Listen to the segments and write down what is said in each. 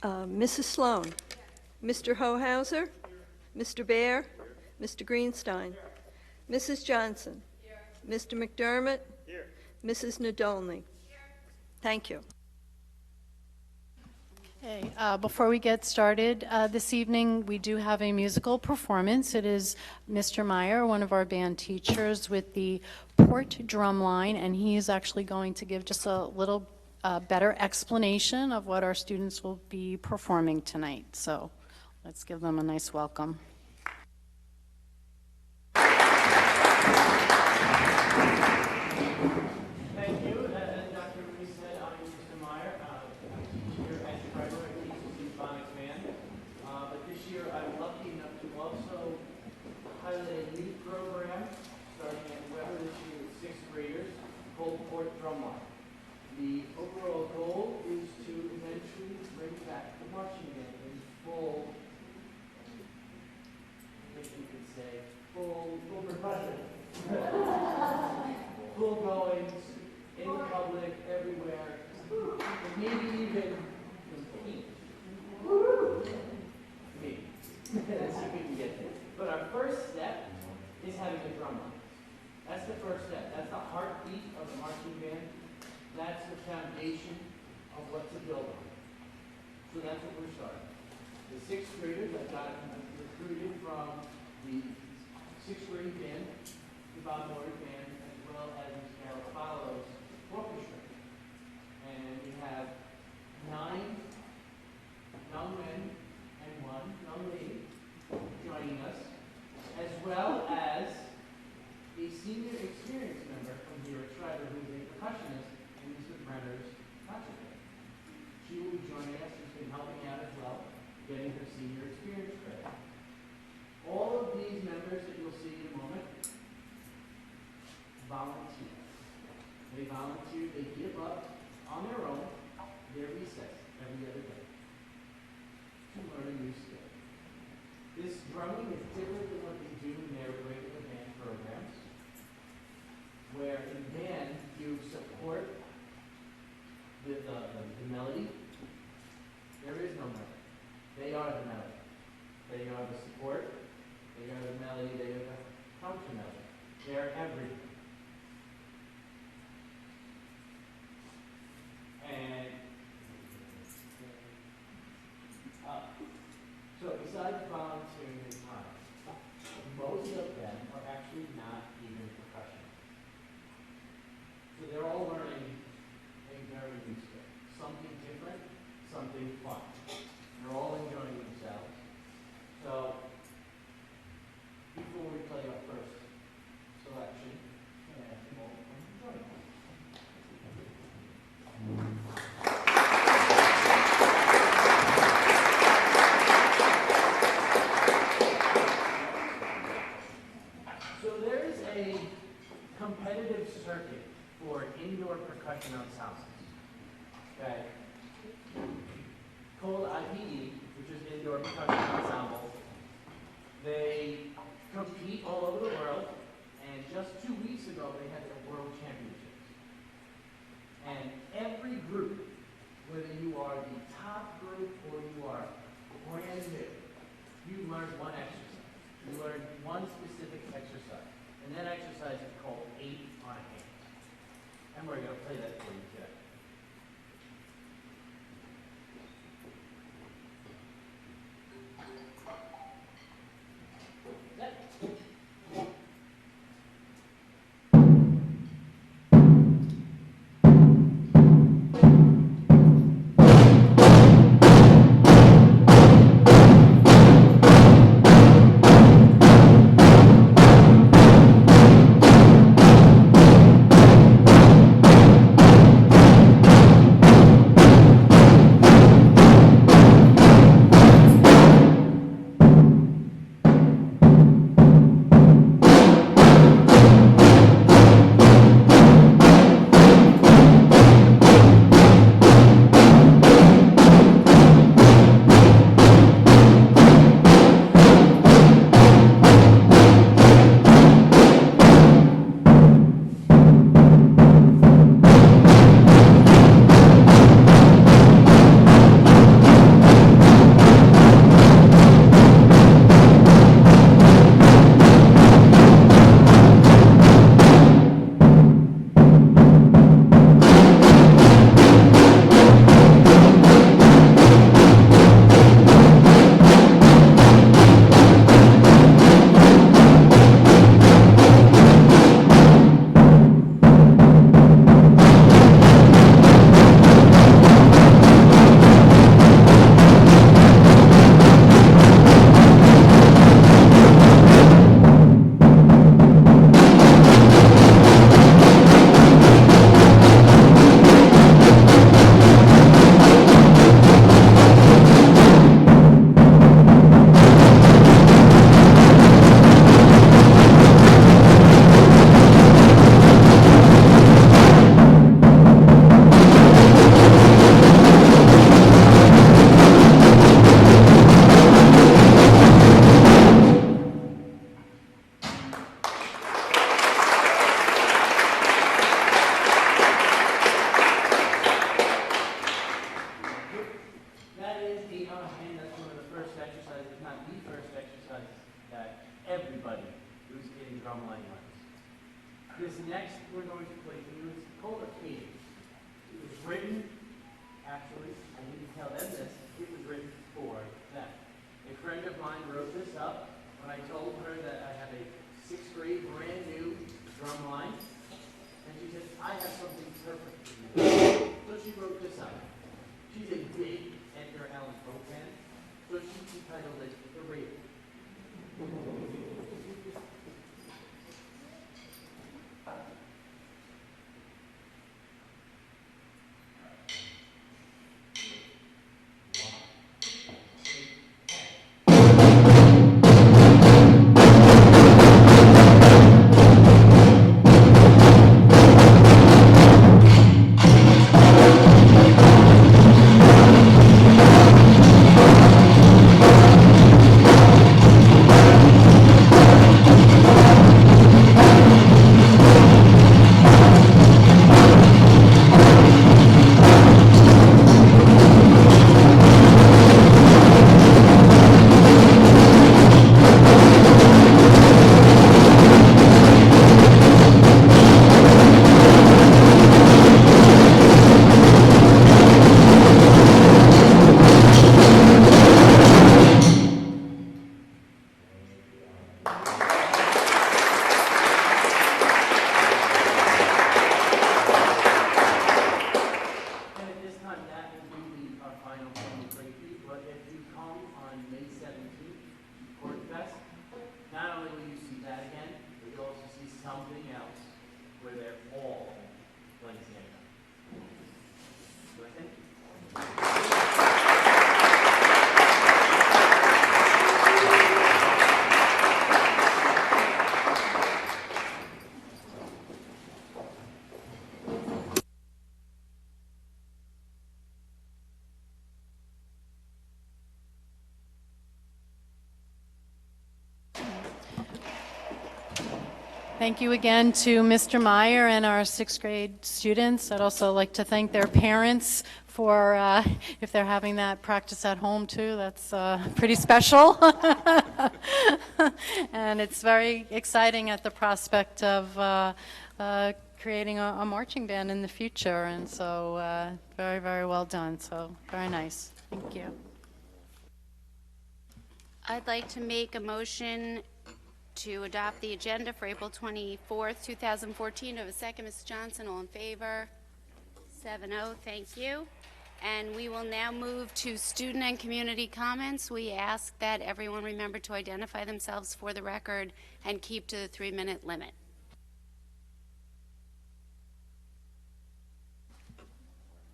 Mrs. Sloan? Mr. Hohauser? Mr. Bear? Mr. Greenstein? Mrs. Johnson? Mr. McDermott? Mrs. Nadolny? Thank you. Okay, before we get started this evening, we do have a musical performance. It is Mr. Meyer, one of our band teachers, with the Port Drum Line, and he is actually going to give just a little better explanation of what our students will be performing tonight. So let's give them a nice welcome. The overall goal is to eventually bring back the marching band in full, I guess you could say, full percussion. Full goings, in the public, everywhere, and maybe even compete. Maybe. Let's see if we can get there. But our first step is having a drum line. That's the first step. That's the heartbeat of the marching band. That's the foundation of what to build on. So that's what we're starting. The sixth graders, I got recruited from the sixth grade band, the Bob Morey band, as well as Ms. Carol Fallow's orchestra. And we have 9 young men and 1 young lady joining us, as well as a senior experience member from here at Schreiber, who is a percussionist in Mr. Brenner's concert band. She will be joining us. She's been helping out as well, getting her senior experience credit. All of these members that you'll see in a moment volunteer. They volunteer, they give up on their own their recess every other day to learn a new skill. This drumming is different than what they do in their regular band programs, where in band you support the melody. There is no melody. They are the melody. They are the support. They are the melody. They are the counter melody. They are everything. And so besides volunteering their time, most of them are actually not even percussionists. So they're all learning a very new skill, something different, something fun. They're all enjoying themselves. So before we play our first selection, I'm going to ask them all to come join us. So there is a competitive circuit for indoor percussion ensembles, okay, called IPE, which is Indoor Percussion Ensemble. They compete all over the world, and just 2 weeks ago they had their World Championships. And every group, whether you are the top group or you are brand new, you learn one exercise. You learn one specific exercise. And that exercise is called 8 on a hand. And we're going to play that for you today. this next we're going to play for you is called a cadence. It was written, actually, I didn't tell them this, it was written for them. A friend of mine wrote this up when I told her that I have a 6th grade brand new drum line. And she said, I have something perfect for you. So she wrote this up. She's a big Edgar Allan Poe fan, so she entitled it The Raven. Thank you again to Mr. Meyer and our 6th grade students. I'd also like to thank their parents for, if they're having that practice at home too, that's pretty special. And it's very exciting at the prospect of creating a marching band in the future. And so very, very well done. So very nice. Thank you. I'd like to make a motion to adopt the agenda for April 24th, 2014. Of a second, Mrs. Johnson, all in favor? 7-0, thank you. And we will now move to student and community comments. We ask that everyone remember to identify themselves for the record and keep to the 3-minute limit.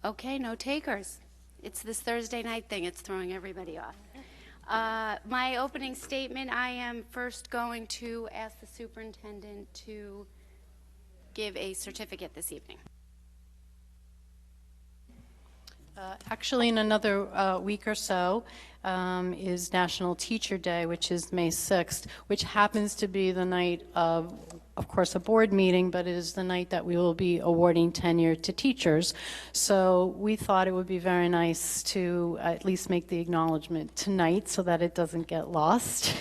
Okay, no takers. It's this Thursday night thing. It's throwing everybody off. My opening statement, I am first going to ask the superintendent to give a certificate this evening. Actually, in another week or so is National Teacher Day, which is May 6th, which happens to be the night of course, a board meeting, but it is the night that we will be awarding tenure to teachers. So we thought it would be very nice to at least make the acknowledgement tonight so that it doesn't get lost.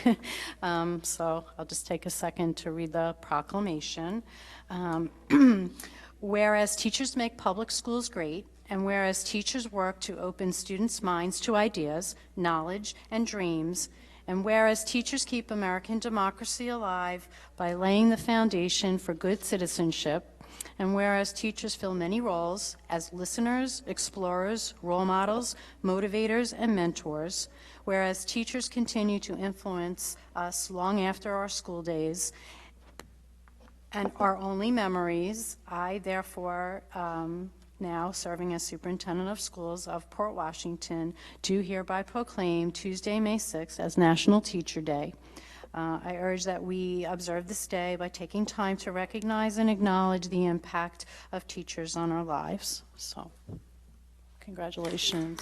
So I'll just take a second to read the proclamation. Whereas teachers make public schools great, and whereas teachers work to open students' minds to ideas, knowledge, and dreams, and whereas teachers keep American democracy alive by laying the foundation for good citizenship, and whereas teachers fill many roles as listeners, explorers, role models, motivators, and mentors, whereas teachers continue to influence us long after our school days and our only memories, I therefore now serving as superintendent of schools of Port Washington, do hereby proclaim Tuesday, May 6th as National Teacher Day. I urge that we observe this day by taking time to recognize and acknowledge the impact of teachers on our lives. So, congratulations.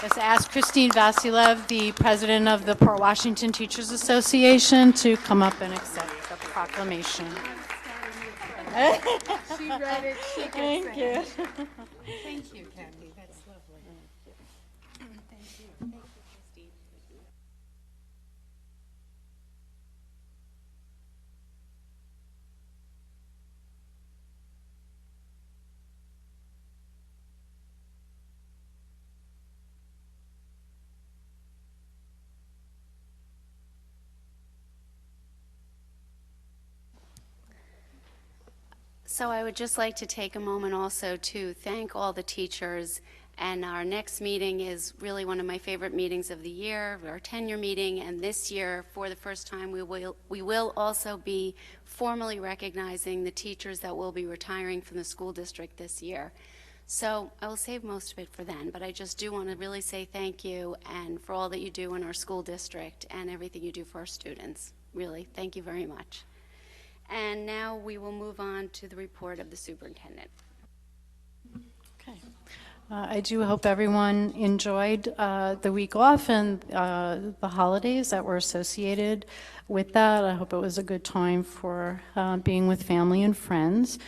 Let's ask Christine Vasilev, the president of the Port Washington Teachers Association, to come up and accept the proclamation. She read it. She can Thank you. Thank you, Kathy. That's lovely. Thank you. Thank you, Christine. So I would just like to take a moment also to thank all the teachers. And our next meeting is really one of my favorite meetings of the year, our tenure meeting. And this year, for the first time, we will also be formally recognizing the teachers that will be retiring from the school district this year. So I will save most of it for then, but I just do want to really say thank you and for all that you do in our school district and everything you do for our students. Really, thank you very much. And now we will move on to the report of the superintendent. Okay. I do hope everyone enjoyed the week off and the holidays that were associated with that. I hope it was a good time for being with family and friends.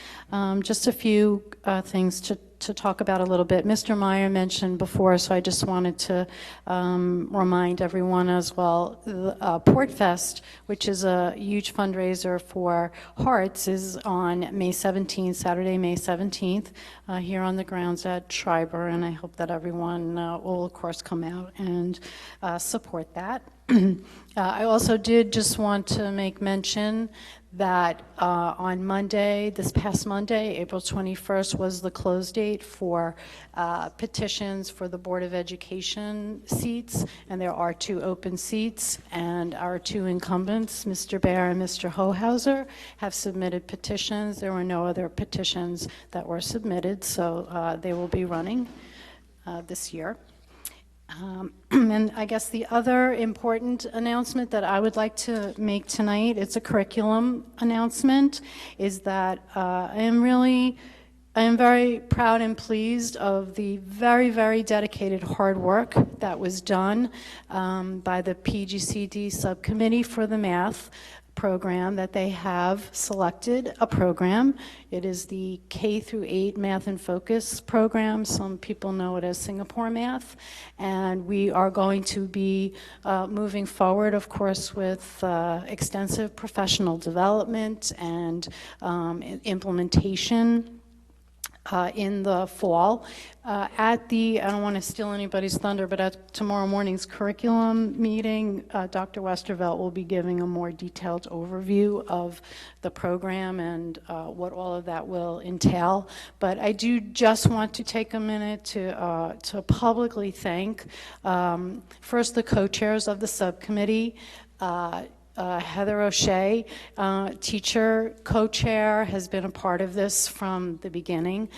Just a few things to talk about a little bit. Mr. Meyer mentioned before, so I just wanted to remind everyone as well, the Port Fest, which is a huge fundraiser for Hearts, is on May 17th, Saturday, May 17th, here on the grounds at Schreiber, and I hope that everyone will, of course, come out and support that. I also did just want to make mention that on Monday, this past Monday, April 21st, was the close date for petitions for the Board of Education seats, and there are 2 open seats, and our 2 incumbents, Mr. Baer and Mr. Hohauser, have submitted petitions. There were no other petitions that were submitted, so they will be running this year. And I guess the other important announcement that I would like to make tonight, it's a curriculum announcement, is that I am very proud and pleased of the very, very dedicated hard work that was done by the PGCD subcommittee for the math program, that they have selected a program. It is the K through 8 Math and Focus program. Some people know it as Singapore Math. And we are going to be moving forward, of course, with extensive professional development and implementation in the fall. At the, I don't want to steal anybody's thunder, but at tomorrow morning's curriculum meeting, Dr. Westervelt will be giving a more detailed overview of the program and what all of that will entail. But I do just want to take a minute to publicly thank first the co-chairs of the subcommittee, Heather O'Shea, teacher, co-chair, has been a part of this from the beginning.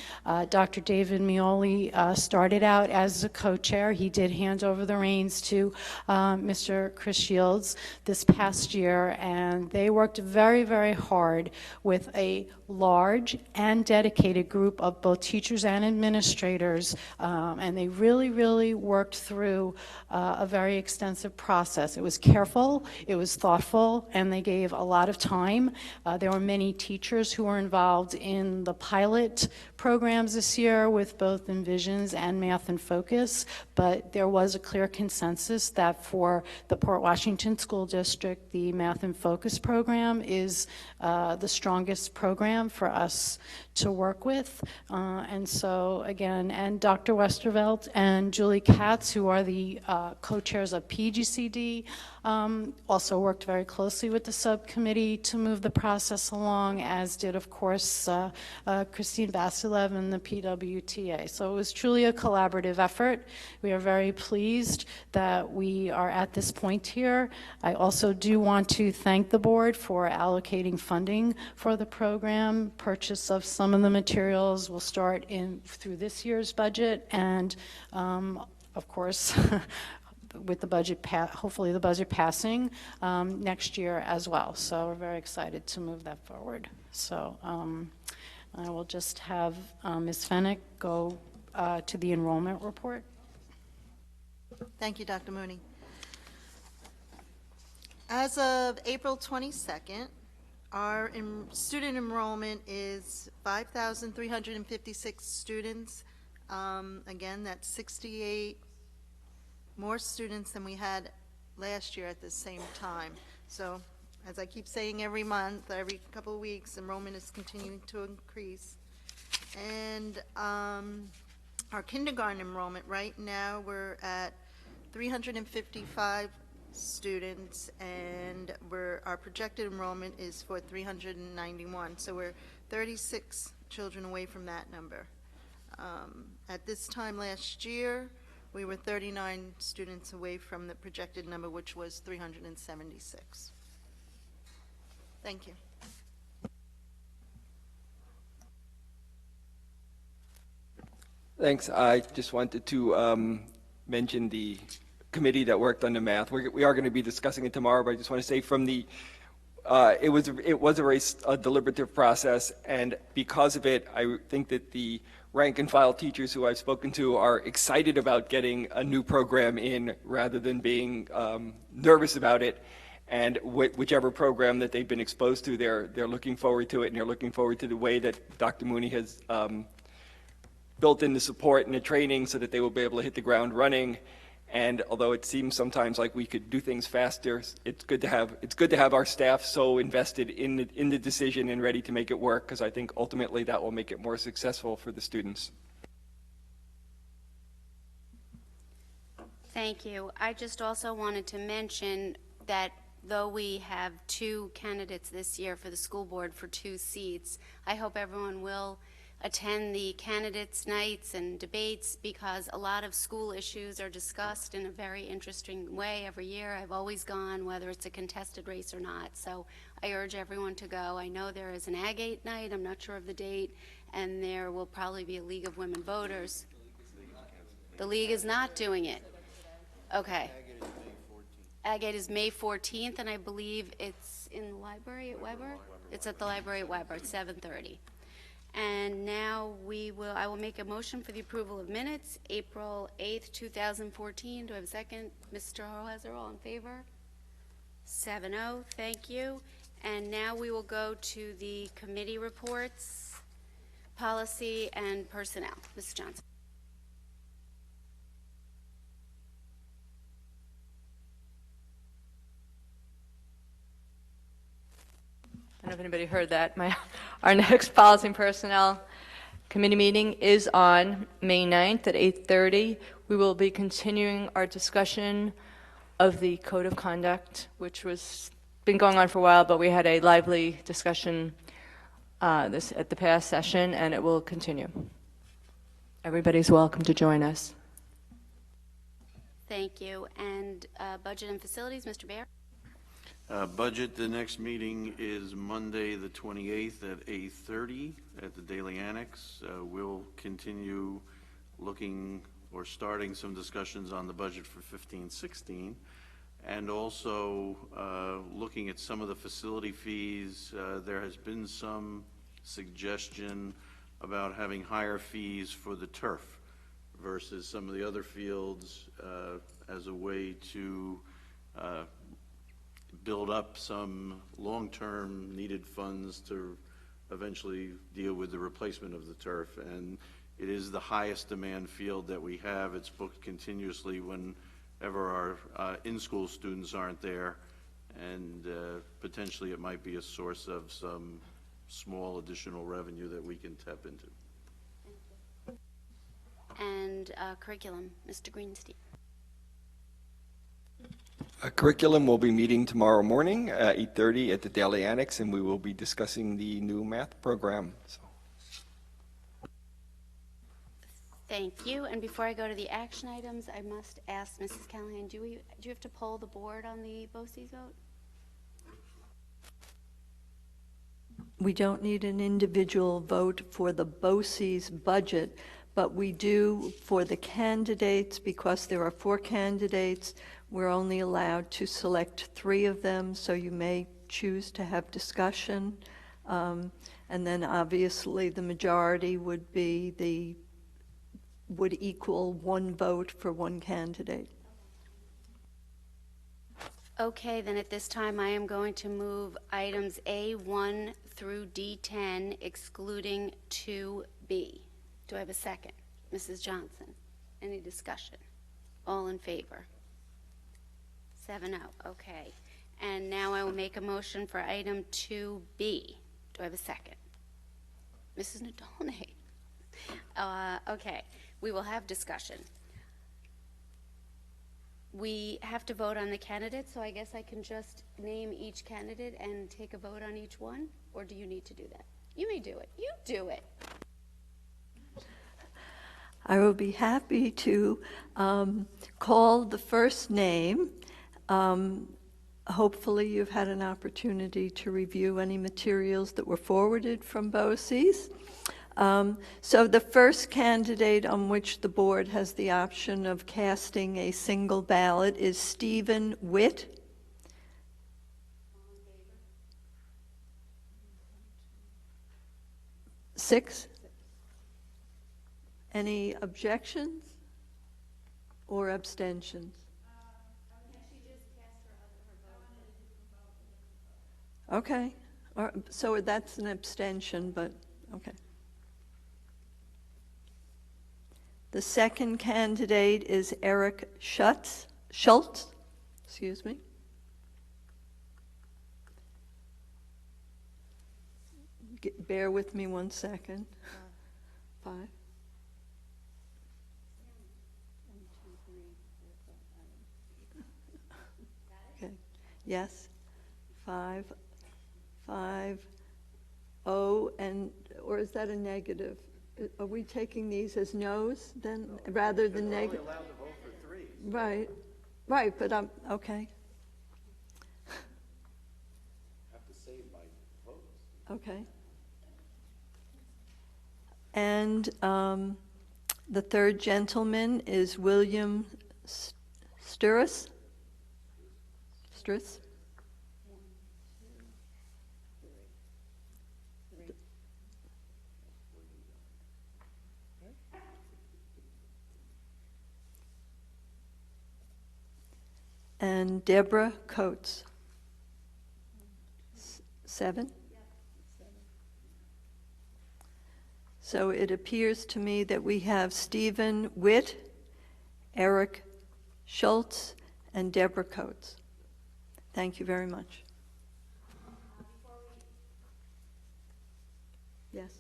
Dr. David Mioli started out as a co-chair. He did hand over the reins to Mr. Chris Shields this past year, and they worked very, very hard with a large and dedicated group of both teachers and administrators, and they really, really worked through a very extensive process. It was careful, it was thoughtful, and they gave a lot of time. There were many teachers who were involved in the pilot programs this year with both Envisions and Math and Focus, but there was a clear consensus that for the Port Washington School District, the Math and Focus program is the strongest program for us to work with. And so again, and Dr. Westervelt and Julie Katz, who are the co-chairs of PGCD, also worked very closely with the subcommittee to move the process along, as did, of course, Christine Vasilev and the PWTA. So it was truly a collaborative effort. We are very pleased that we are at this point here. I also do want to thank the board for allocating funding for the program. Purchase of some of the materials will start through this year's budget, and of course, with the budget, hopefully the budget passing next year as well. So we're very excited to move that forward. So I will just have Ms. Fennick go to the enrollment report. Thank you, Dr. Mooney. As of April 22nd, our student enrollment is 5,356 students. Again, that's 68 more students than we had last year at the same time. So, as I keep saying, every month, every couple of weeks, enrollment is continuing to increase. And our kindergarten enrollment, right now, we're at 355 students, and our projected enrollment is for 391, so we're 36 children away from that number. At this time last year, we were 39 students away from the projected number, which was 376. Thank you. Thanks. I just wanted to mention the committee that worked on the math. We are going to be discussing it tomorrow, but I just want to say from the, it was a deliberative process, and because of it, I think that the rank and file teachers who I've spoken to are excited about getting a new program in rather than being nervous about it. And whichever program that they've been exposed to, they're looking forward to it, and they're looking forward to the way that Dr. Mooney has built in the support and the training so that they will be able to hit the ground running. And although it seems sometimes like we could do things faster, it's good to have our staff so invested in the decision and ready to make it work, because I think ultimately that will make it more successful for the students. Thank you. I just also wanted to mention that though we have 2 candidates this year for the school board for 2 seats, I hope everyone will attend the candidates' nights and debates, because a lot of school issues are discussed in a very interesting way every year. I've always gone, whether it's a contested race or not, so I urge everyone to go. I know there is an Ag 8 night, I'm not sure of the date, and there will probably be a League of Women Voters. The League is not doing it. Okay. Ag 8 is May 14th, and I believe it's in the library at Weber? It's at the library at Weber at 7:30. And now I will make a motion for the approval of minutes, April 8th, 2014. Do I have a second? Mr. Hohauser, all in favor? 7-0, thank you. And now we will go to the committee reports, policy and personnel. Ms. Johnson. I don't know if anybody heard that. Our next Policy and Personnel Committee meeting is on May 9th at 8:30. We will be continuing our discussion of the Code of Conduct, which was been going on for a while, but we had a lively discussion at the past session, and it will continue. Everybody's welcome to join us. Thank you. And budget and facilities, Mr. Baer? Budget, the next meeting is Monday, the 28th at 8:30 at the Daily Annex. We'll continue looking or starting some discussions on the budget for 15-16, and also looking at some of the facility fees. There has been some suggestion about having higher fees for the turf versus some of the other fields as a way to build up some long-term needed funds to eventually deal with the replacement of the turf. And it is the highest demand field that we have. It's booked continuously whenever our in-school students aren't there, and potentially it might be a source of some small additional revenue that we can tap into. And curriculum, Mr. Greenstein. Curriculum will be meeting tomorrow morning at 8:30 at the Daily Annex, and we will be discussing the new math program. So. Thank you. And before I go to the action items, I must ask Mrs. Callahan, do you have to poll the board on the BOCES vote? We don't need an individual vote for the BOCES budget, but we do for the candidates. Because there are 4 candidates, we're only allowed to select 3 of them, so you may choose to have discussion. And then obviously the majority would equal 1 vote for 1 candidate. Okay, then at this time I am going to move items A1 through D10 excluding 2B. Do I have a second? Mrs. Johnson, any discussion? All in favor? 7-0, okay. And now I will make a motion for item 2B. Do I have a second? Mrs. Nadolny. Okay, we will have discussion. we have to vote on the candidates, so I guess I can just name each candidate and take a vote on each one? Or do you need to do that? You may do it. You do it. I will be happy to call the first name. Hopefully, you've had an opportunity to review any materials that were forwarded from BOCES. So the first candidate on which the board has the option of casting a single ballot is Stephen Witt. Six. Any objections or abstentions? Okay, so that's an abstention, but, okay. The second candidate is Eric Schultz, excuse me. Bear with me 1 second. 5. Okay. Yes. 5. 0, and, or is that a negative? Are we taking these as no's then, rather than negative? We're allowed to vote for 3. Right, right, but I'm, okay. Have to save by votes. Okay. And the third gentleman is William Sturris. Sturris? And Deborah Coates. 7? So it appears to me that we have Stephen Witt, Eric Schultz, and Deborah Coates. Thank you very much. Yes.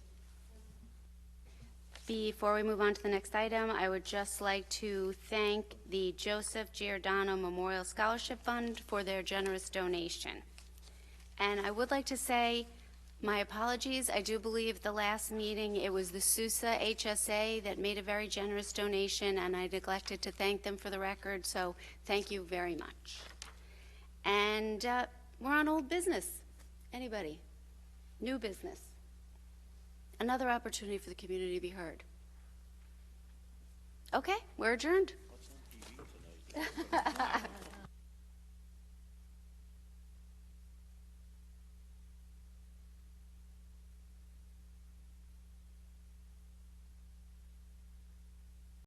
Before we move on to the next item, I would just like to thank the Joseph Giordano Memorial Scholarship Fund for their generous donation. And I would like to say my apologies. I do believe the last meeting, it was the Sousa HSA that made a very generous donation, and I neglected to thank them for the record, so thank you very much. And we're on old business. Anybody? New business? Another opportunity for the community to be heard. Okay, we're adjourned.